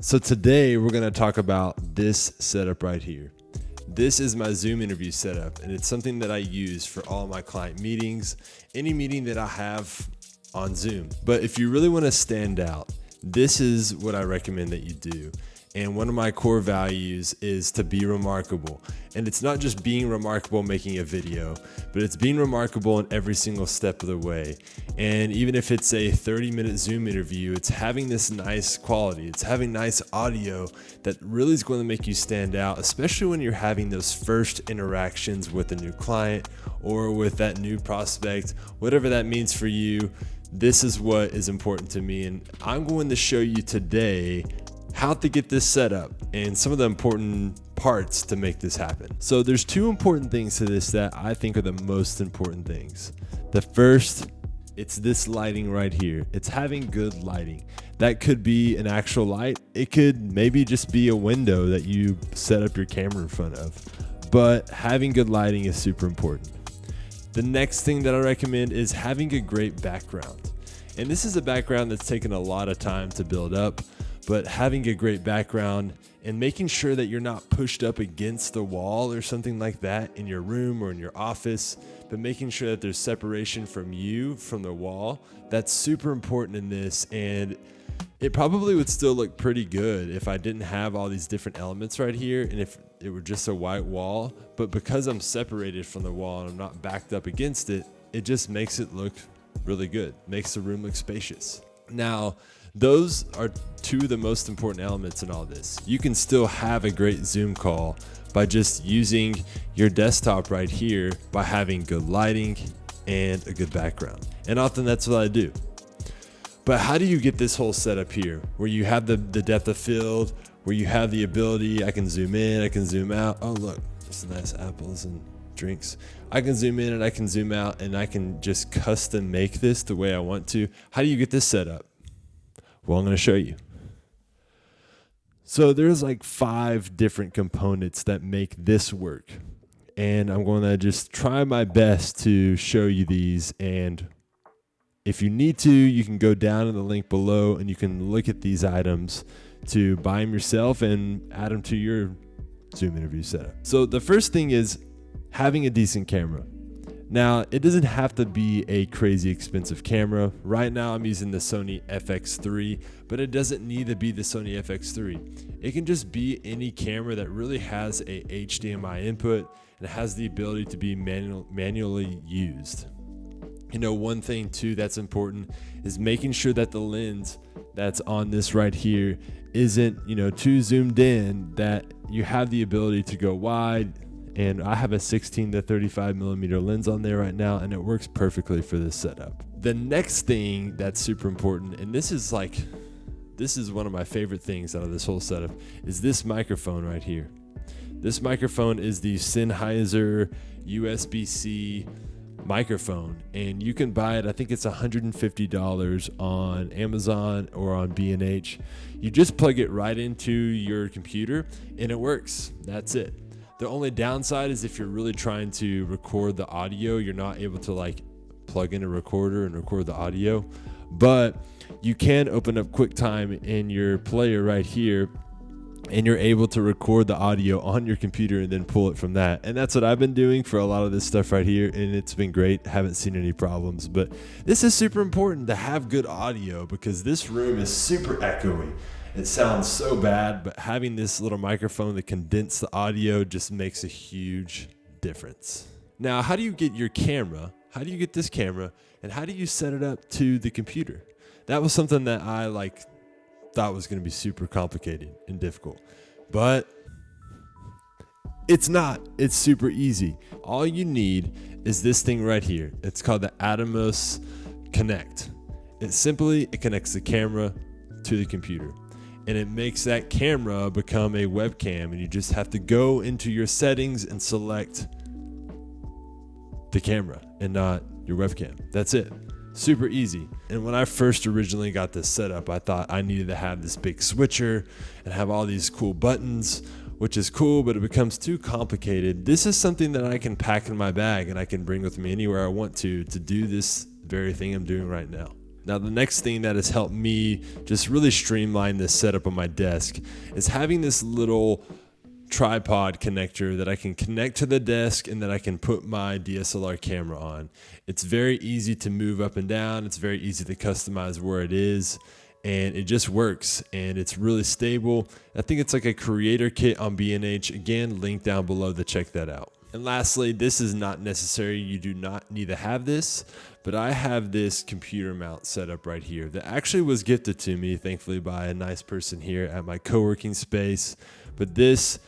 So today we're going to talk about this setup right here. This is my Zoom interview setup, and it's something that I use for all my client meetings, any meeting that I have on Zoom. But if you really want to stand out, this is what I recommend that you do. And one of my core values is to be remarkable. And it's not just being remarkable making a video, but it's being remarkable in every single step of the way. And even if it's a 30-minute Zoom interview, it's having this nice quality. It's having nice audio that really is going to make you stand out, especially when you're having those first interactions with a new client or with that new prospect, whatever that means for you. This is what is important to me. And I'm going to show you today how to get this set up and some of the important parts to make this happen. So there's two important things to this that I think are the most important things. The first, it's this lighting right here. It's having good lighting. That could be an actual light. It could maybe just be a window that you set up your camera in front of. But having good lighting is super important. The next thing that I recommend is having a great background. And this is a background that's taken a lot of time to build up. But having a great background and making sure that you're not pushed up against the wall or something like that in your room or in your office, but making sure that there's separation from you, from the wall, that's super important in this. And it probably would still look pretty good if I didn't have all these different elements right here and if it were just a white wall. But because I'm separated from the wall and I'm not backed up against it, it just makes it look really good, makes the room look spacious. Now, those are two of the most important elements in all this. You can still have a great Zoom call by just using your desktop right here by having good lighting and a good background. And often that's what I do. But how do you get this whole setup here where you have the depth of field, where you have the ability, I can zoom in, I can zoom out. Oh, look, some nice apples and drinks. I can zoom in and I can zoom out and I can just custom make this the way I want to. How do you get this set up? Well, I'm going to show you. So there's like 5 different components that make this work. And I'm going to just try my best to show you these. And if you need to, you can go down in the link below and you can look at these items to buy them yourself and add them to your Zoom interview setup. So the first thing is having a decent camera. Now, it doesn't have to be a crazy expensive camera. Right now, I'm using the Sony FX3, but it doesn't need to be the Sony FX3. It can just be any camera that really has a HDMI input and has the ability to be manually used. You know, one thing too that's important is making sure that the lens that's on this right here isn't, too zoomed in, that you have the ability to go wide. And I have a 16 to 35 millimeter lens on there right now, and it works perfectly for this setup. The next thing that's super important, and this is one of my favorite things out of this whole setup, is this microphone right here. This microphone is the Sennheiser USB-C microphone, and you can buy it. I think it's $150 on Amazon or on B&H. You just plug it right into your computer, and it works. That's it. The only downside is if you're really trying to record the audio, you're not able to plug in a recorder and record the audio, but you can open up QuickTime in your player right here and you're able to record the audio on your computer and then pull it from that. And that's what I've been doing for a lot of this stuff right here, and it's been great. Haven't seen any problems, but this is super important to have good audio because this room is super echoey. It sounds so bad, but having this little microphone that condenses the audio just makes a huge difference. Now, how do you get your camera? How do you get this camera? And how do you set it up to the computer? That was something that I thought was going to be super complicated and difficult. But it's not. It's super easy. All you need is this thing right here. It's called the Atomos Connect. It connects the camera to the computer. And it makes that camera become a webcam, and you just have to go into your settings and select the camera and not your webcam. That's it. Super easy. And when I first originally got this set up, I thought I needed to have this big switcher and have all these cool buttons, which is cool, but it becomes too complicated. This is something that I can pack in my bag and I can bring with me anywhere I want to do this very thing I'm doing right now. Now, the next thing that has helped me just really streamline this setup on my desk is having this little tripod connector that I can connect to the desk and that I can put my DSLR camera on. It's very easy to move up and down. It's very easy to customize where it is, and it just works, and it's really stable. I think it's like a creator kit on B&H. Again, link down below to check that out. And lastly, this is not necessary. You do not need to have this, but I have this computer mount set up right here that actually was gifted to me, thankfully, by a nice person here at my co-working space. But this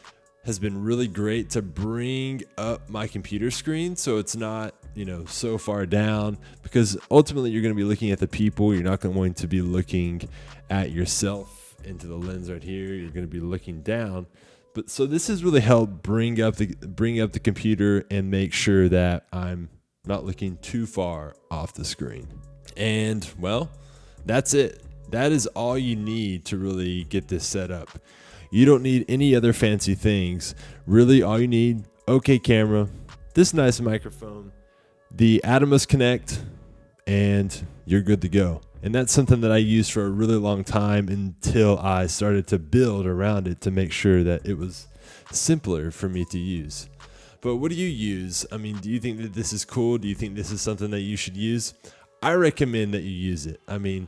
has been really great to bring up my computer screen so it's not, so far down, because ultimately you're going to be looking at the people. You're not going to be looking at yourself into the lens right here. You're going to be looking down. But so this has really helped bring up the computer and make sure that I'm not looking too far off the screen. And well, that's it. That is all you need to really get this set up. You don't need any other fancy things. Really, all you need, okay camera, this nice microphone, the Atomos Connect, and you're good to go. And that's something that I used for a really long time until I started to build around it to make sure that it was simpler for me to use. But what do you use? I mean, do you think that this is cool? Do you think this is something that you should use? I recommend that you use it. I mean,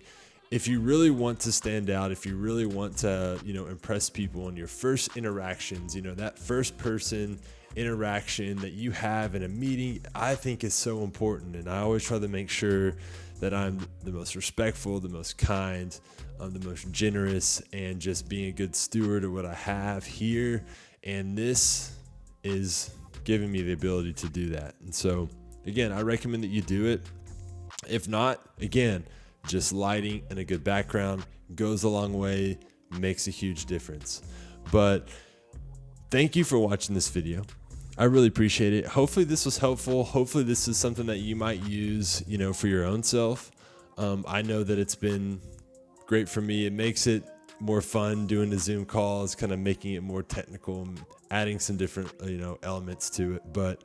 if you really want to stand out, if you really want to, impress people in your first interactions, that first person interaction that you have in a meeting, I think is so important. And I always try to make sure that I'm the most respectful, the most kind, the most generous, and just being a good steward of what I have here. And this is giving me the ability to do that. And so, again, I recommend that you do it. If not, again, just lighting and a good background goes a long way, makes a huge difference. But thank you for watching this video. I really appreciate it. Hopefully this was helpful. Hopefully this is something that you might use, for your own self. I know that it's been great for me. It makes it more fun doing the Zoom calls, kind of making it more technical, and adding some different, elements to it. But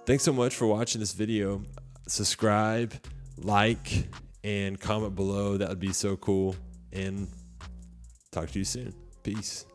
thanks so much for watching this video. Subscribe, like, and comment below. That would be so cool. And talk to you soon. Peace.